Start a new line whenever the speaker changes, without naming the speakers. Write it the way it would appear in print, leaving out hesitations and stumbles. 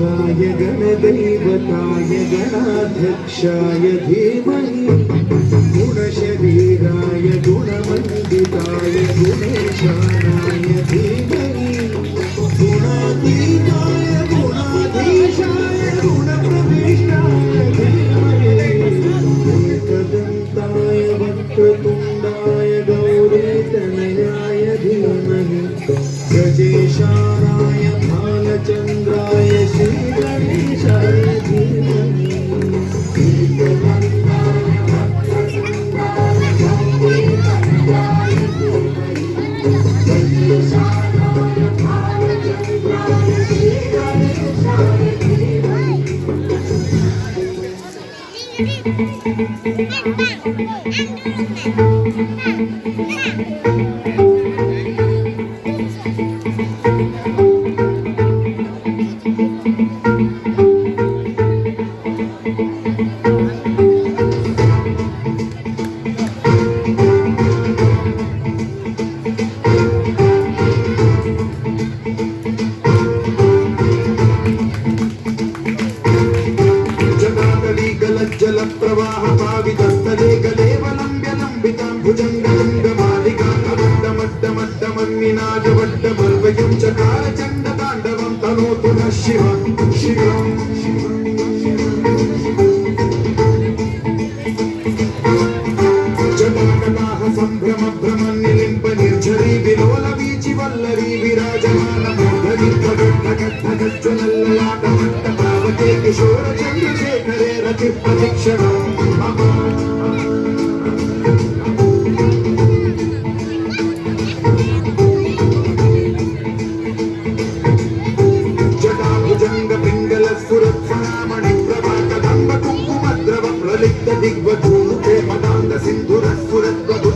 गणाध्यक्षाय गणदैवताय गणाध्यक्षाय धीमहि गुणशरीराय गुणमण्डिताय गुणेशानाय धीमहि गुणातीताय गुणाधीशाय गुणप्रविष्टाय धीमहि एकदन्ताय वक्रतुण्डाय गौरीतनयाय धीमहि गजेशानाय भालचन्द्राय श्रीगणेशाय धीमहि जल प्रवाह पावितस्तले गलेवलंब्य लंबितां भुजंगलिंगमालिकामड्डमड्डमड्डमन्निनादवड्डमल्वयं चकार चण्ड ताण्डवं तनोतु नः शिवं शिवं जटाकटाह सम्भ्रम भ्रमन्निलिम्ब निर्झरी विलोल वीचि वल्लरी विराजमान मोधरी धगद्धगद्धगज्ज्वलल्ललाटमट्ट पावते किशोर चन्द्रशेखरे रति प्रतीक्षणं जटाभुजंग पिंगल स्फुरत्फणामणि प्रभाकदम्ब कुङ्कुमद्रव प्रलिप्त दिग्वधूते मदान्ध सिन्धुरस्फुरद्वधु